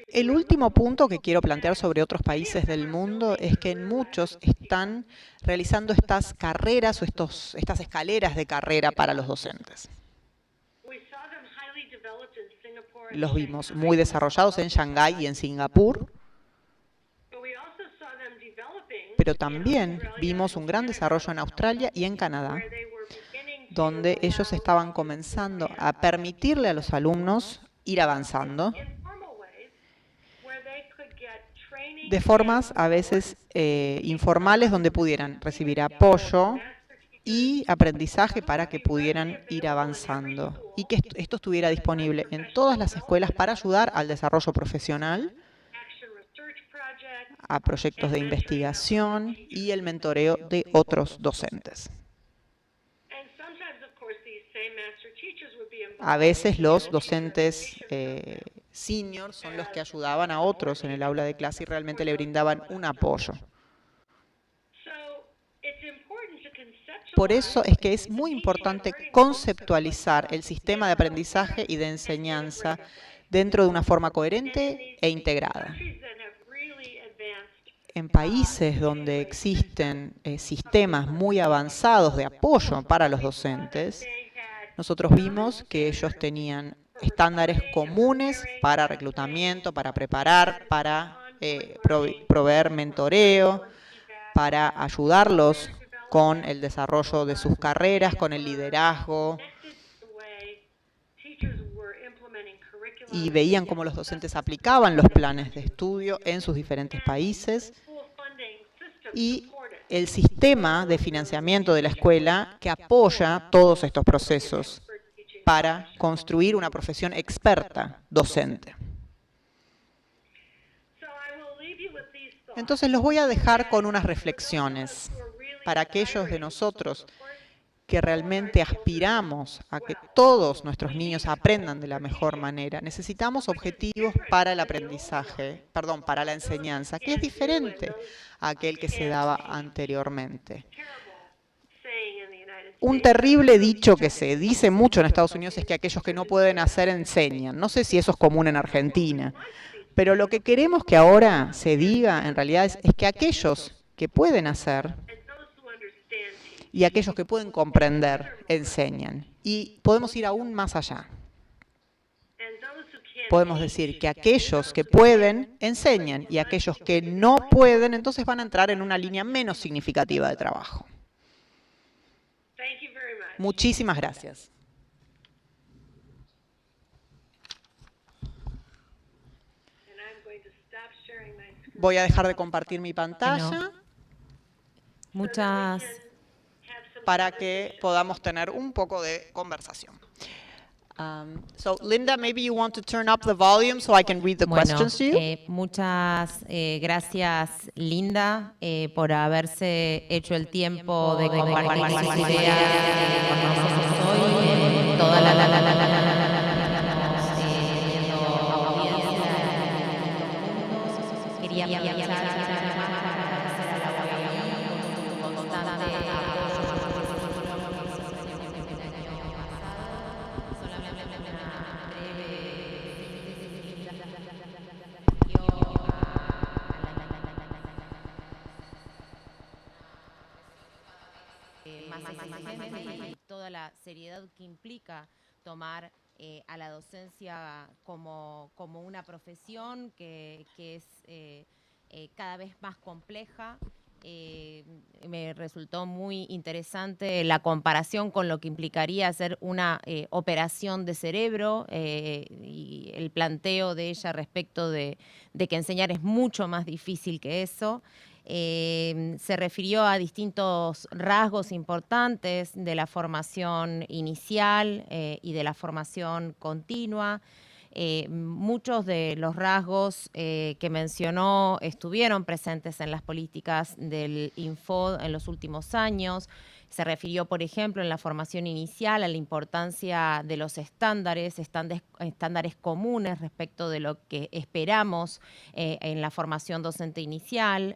S2: El último punto que quiero plantear sobre otros países del mundo es que en muchos están realizando estas carreras o estas escaleras de carrera para los docentes. Los vimos muy desarrollados en Shanghái y en Singapur, pero también vimos un gran desarrollo en Australia y en Canadá, donde ellos estaban comenzando a permitirle a los alumnos ir avanzando de formas a veces informales, donde pudieran recibir apoyo y aprendizaje para que pudieran ir avanzando y que esto estuviera disponible en todas las escuelas para ayudar al desarrollo profesional a proyectos de investigación y el mentoreo de otros docentes. A veces los docentes senior son los que ayudaban a otros en el aula de clase y realmente le brindaban un apoyo. Por eso es que es muy importante conceptualizar el sistema de aprendizaje y de enseñanza dentro de una forma coherente e integrada. En países donde existen sistemas muy avanzados de apoyo para los docentes, nosotros vimos que ellos tenían estándares comunes para reclutamiento, para preparar, para proveer mentoreo, para ayudarlos con el desarrollo de sus carreras, con el liderazgo. Y veían cómo los docentes aplicaban los planes de estudio en sus diferentes países. Y el sistema de financiamiento de la escuela que apoya todos estos procesos para construir una profesión experta docente. Entonces los voy a dejar con unas reflexiones para aquellos de nosotros que realmente aspiramos a que todos nuestros niños aprendan de la mejor manera. Necesitamos objetivos para el aprendizaje, para la enseñanza, que es diferente a aquel que se daba anteriormente. Un terrible dicho que se dice mucho en Estados Unidos es que aquellos que no pueden hacer enseñan. No sé si eso es común en Argentina, pero lo que queremos que ahora se diga en realidad es que aquellos que pueden hacer y aquellos que pueden comprender enseñan. Y podemos ir aún más allá. Podemos decir que aquellos que pueden enseñan y aquellos que no pueden entonces van a entrar en una línea menos significativa de trabajo. Muchísimas gracias. Voy a dejar de compartir mi pantalla para que podamos tener un poco de conversación. So, Linda, maybe you want to turn up the volume so I can read the questions to you.
S1: Muchas gracias, Linda, por haberse hecho el tiempo de compartir sus ideas con nosotros hoy. Toda quería toda la seriedad que implica tomar a la docencia como una profesión que es cada vez más compleja. Me resultó muy interesante la comparación con lo que implicaría hacer una operación de cerebro y el planteo de ella respecto de que enseñar es mucho más difícil que eso. Se refirió a distintos rasgos importantes de la formación inicial y de la formación continua. Muchos de los rasgos que mencionó estuvieron presentes en las políticas del Infod en los últimos años. Se refirió, por ejemplo, en la formación inicial a la importancia de los estándares comunes respecto de lo que esperamos en la formación docente inicial.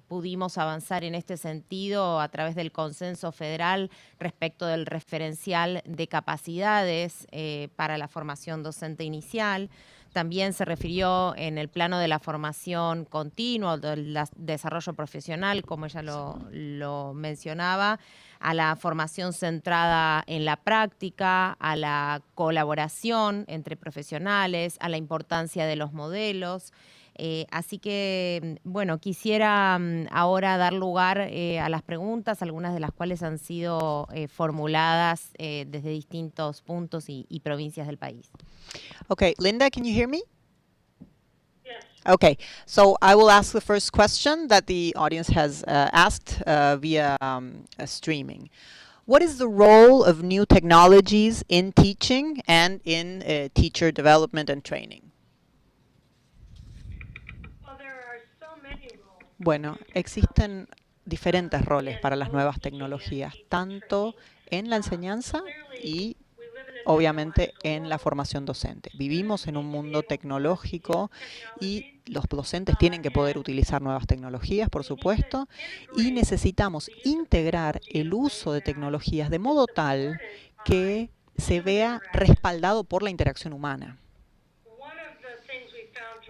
S1: Pudimos avanzar en este sentido a través del consenso federal respecto del referencial de capacidades para la formación docente inicial. También se refirió en el plano de la formación continua, del desarrollo profesional, como ella lo mencionaba, a la formación centrada en la práctica, a la colaboración entre profesionales, a la importancia de los modelos. Así que, bueno, quisiera ahora dar lugar a las preguntas, algunas de las cuales han sido formuladas desde distintos puntos y provincias del país.
S2: Okay, Linda, can you hear me? Okay, so I will ask the first question that the audience has asked via streaming. What is the role of new technologies in teaching and in teacher development and training?
S3: Well, there are so many
S2: Bueno, existen diferentes roles para las nuevas tecnologías, tanto en la enseñanza y obviamente en la formación docente. Vivimos en un mundo tecnológico y los docentes tienen que poder utilizar nuevas tecnologías, por supuesto, y necesitamos integrar el uso de tecnologías de modo tal que se vea respaldado por la interacción humana.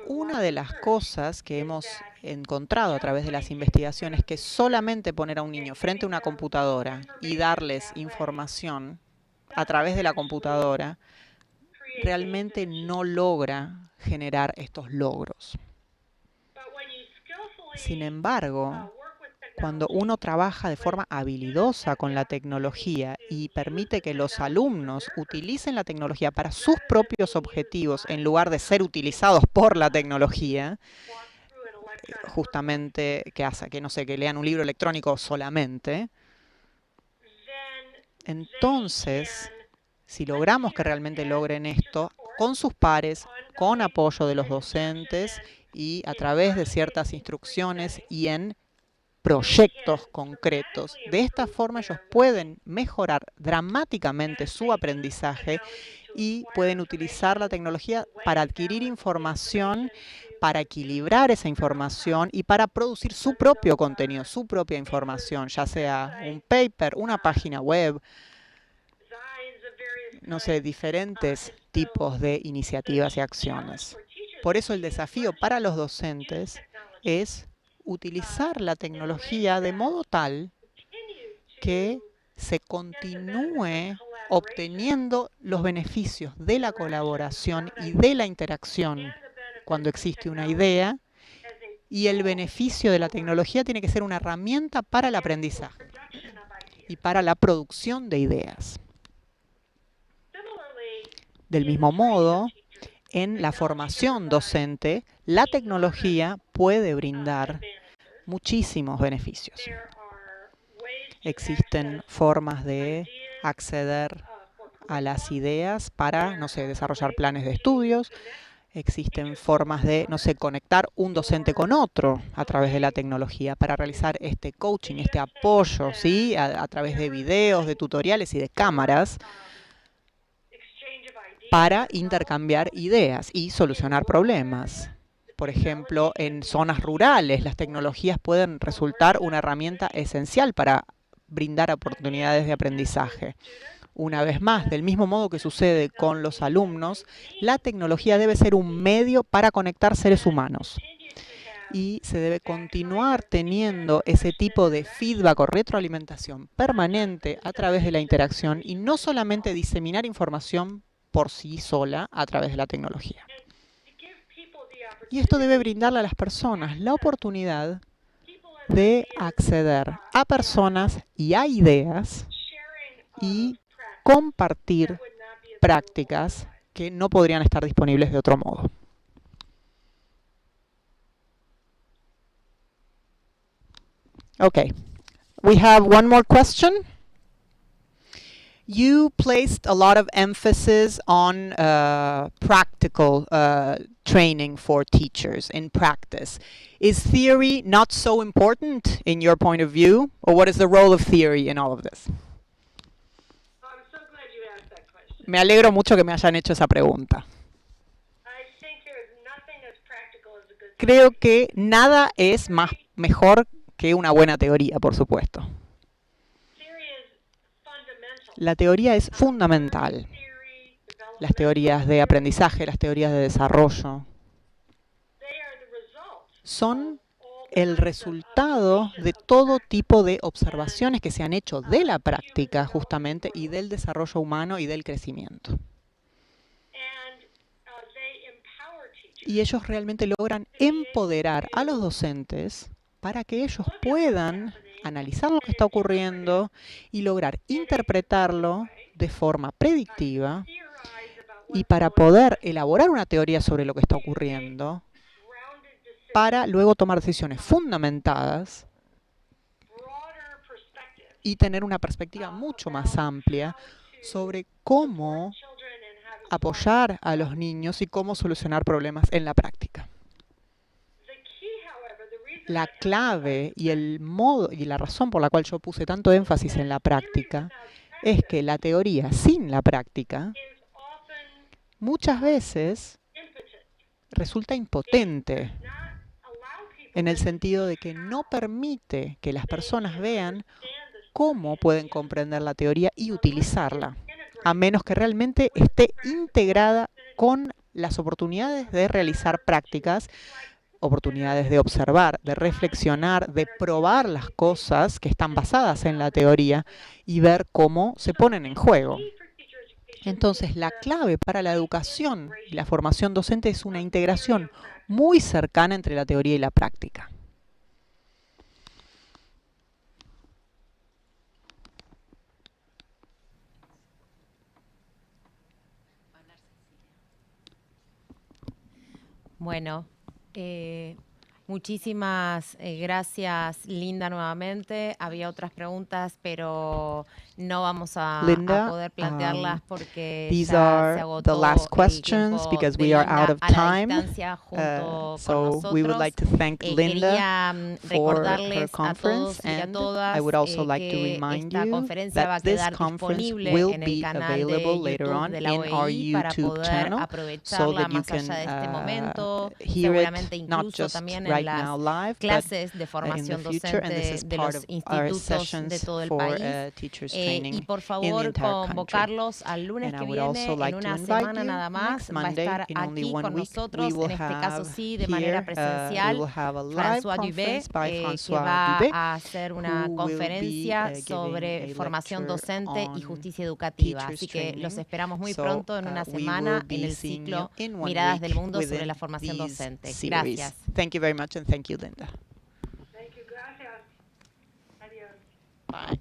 S2: Una de las cosas que hemos encontrado a través de las investigaciones es que solamente poner a un niño frente a una computadora y darles información a través de la computadora realmente no logra generar estos logros. Sin embargo, cuando uno trabaja de forma habilidosa con la tecnología y permite que los alumnos utilicen la tecnología para sus propios objetivos en lugar de ser utilizados por la tecnología, justamente que lean un libro electrónico solamente, entonces, si logramos que realmente logren esto con sus pares, con apoyo de los docentes y a través de ciertas instrucciones y en proyectos concretos, de esta forma ellos pueden mejorar dramáticamente su aprendizaje y pueden utilizar la tecnología para adquirir información, para equilibrar esa información y para producir su propio contenido, su propia información, ya sea un paper, una página web, no sé, diferentes tipos de iniciativas y acciones. Por eso el desafío para los docentes es utilizar la tecnología de modo tal que se continúe obteniendo los beneficios de la colaboración y de la interacción cuando existe una idea, y el beneficio de la tecnología tiene que ser una herramienta para el aprendizaje y para la producción de ideas. Del mismo modo, en la formación docente, la tecnología puede brindar muchísimos beneficios. Existen formas de acceder a las ideas para, no sé, desarrollar planes de estudios. Existen formas de, no sé, conectar un docente con otro a través de la tecnología para realizar este coaching, este apoyo, ¿sí? A través de videos, de tutoriales y de cámaras para intercambiar ideas y solucionar problemas. Por ejemplo, en zonas rurales, las tecnologías pueden resultar una herramienta esencial para brindar oportunidades de aprendizaje. Una vez más, del mismo modo que sucede con los alumnos, la tecnología debe ser un medio para conectar seres humanos. Y se debe continuar teniendo ese tipo de feedback o retroalimentación permanente a través de la interacción y no solamente diseminar información por sí sola a través de la tecnología. Y esto debe brindarle a las personas la oportunidad de acceder a personas y a ideas y compartir prácticas que no podrían estar disponibles de otro modo. Okay, we have one more question. You placed a lot of emphasis on practical training for teachers in practice. Is theory not so important in your point of view? Or what is the role of theory in all of this?
S3: I'm so glad you asked that question.
S2: Me alegro mucho que me hayan hecho esa pregunta.
S3: I think there is nothing as practical as a good
S2: Creo que nada es mejor que una buena teoría, por supuesto.
S3: theory is fundamental.
S2: La teoría es fundamental.
S3: Theory,
S2: Las teorías de aprendizaje, las teorías de desarrollo,
S3: they are the result
S2: son
S3: of all
S2: el resultado de todo tipo de observaciones que se han hecho de la práctica justamente y del desarrollo humano y del crecimiento.
S3: and they empower teachers.
S2: Y ellos realmente logran empoderar a los docentes para que ellos puedan analizar lo que está ocurriendo y lograr interpretarlo de forma predictiva,
S3: Theorize about
S2: y
S3: what's
S2: para
S3: going on.
S2: poder elaborar una teoría sobre lo que está ocurriendo,
S3: Grounded decisions,
S2: para luego tomar decisiones fundamentadas
S3: broader perspective
S2: y tener una perspectiva mucho más amplia sobre cómo
S3: children and how to
S2: apoyar a los niños y cómo solucionar problemas en la práctica.
S3: The key, however, the reason
S2: la clave y el modo y la razón por la cual yo puse tanto énfasis en la práctica es que la teoría sin la práctica
S3: is often
S2: muchas veces
S3: impotent.
S2: resulta impotente
S3: Not allow people
S2: en el sentido de que no permite que las personas vean
S3: to understand the
S2: cómo pueden comprender la teoría y utilizarla,
S3: integrate
S2: a menos que realmente esté integrada con las oportunidades de realizar prácticas, oportunidades de observar, de reflexionar, de probar las cosas que están basadas en la teoría y ver cómo se ponen en juego.
S3: key for teacher education.
S2: Entonces, la clave para la educación y la formación docente es una integración muy cercana entre la teoría y la práctica.
S1: Bueno, muchísimas gracias, Linda, nuevamente. Había otras preguntas, pero no vamos a
S2: Linda,
S1: poder plantearlas porque
S2: these
S1: ya se
S2: are the
S1: agotó
S2: last
S1: el
S2: questions
S1: tiempo
S2: because
S1: de
S2: we are
S1: Linda
S2: out of
S1: a la
S2: time.
S1: distancia junto con
S2: So we would
S1: nosotros.
S2: like to thank Linda
S1: Quería
S2: for her
S1: recordarles a
S2: conference,
S1: todos y a
S2: and
S1: todas
S2: I would also like to
S1: que
S2: remind
S1: esta
S2: you
S1: conferencia va a
S2: that this
S1: quedar
S2: conference
S1: disponible
S2: will
S1: en el
S2: be
S1: canal de
S2: available later
S1: YouTube
S2: on
S1: de la
S2: in our
S1: OEI para
S2: YouTube
S1: poder
S2: channel, so
S1: aprovecharla
S2: that you
S1: más allá de este
S2: can
S1: momento,
S2: hear
S1: seguramente
S2: it not
S1: incluso
S2: just
S1: también en
S2: right
S1: las
S2: now live, but
S1: clases de
S2: in
S1: formación
S2: the future, and this
S1: docente
S2: is
S1: de
S2: part
S1: los
S2: of our
S1: institutos de
S2: sessions
S1: todo el
S2: for
S1: país.
S2: teachers
S1: Y
S2: training
S1: por
S2: in the
S1: favor,
S2: entire country.
S1: convocarlos al lunes
S2: And I
S1: que
S2: would
S1: viene,
S2: also
S1: en
S2: like to
S1: una
S2: invite
S1: semana
S2: you
S1: nada más,
S2: next
S1: va a
S2: Monday,
S1: estar
S2: in only
S1: aquí
S2: 1
S1: con
S2: week, we
S1: nosotros,
S2: will
S1: en este caso
S2: have
S1: sí, de manera
S2: here, we
S1: presencial,
S2: will have a live
S1: François Dubé,
S2: conference by
S1: que
S2: François
S1: va
S2: Dubé,
S1: a hacer una
S2: who will be
S1: conferencia
S2: giving
S1: sobre
S2: a
S1: formación
S2: lecture
S1: docente y
S2: on
S1: justicia educativa.
S2: teachers
S1: Así que los
S2: training.
S1: esperamos muy
S2: So
S1: pronto en una
S2: we will
S1: semana en
S2: be
S1: el
S2: seeing
S1: ciclo
S2: you in 1
S1: Miradas del
S2: week
S1: Mundo sobre
S2: within
S1: la formación
S2: these
S1: docente.
S2: series.
S1: Gracias.
S2: Thank you very much, and thank you, Linda.
S3: Thank you. Gracias. Adiós.
S2: Bye.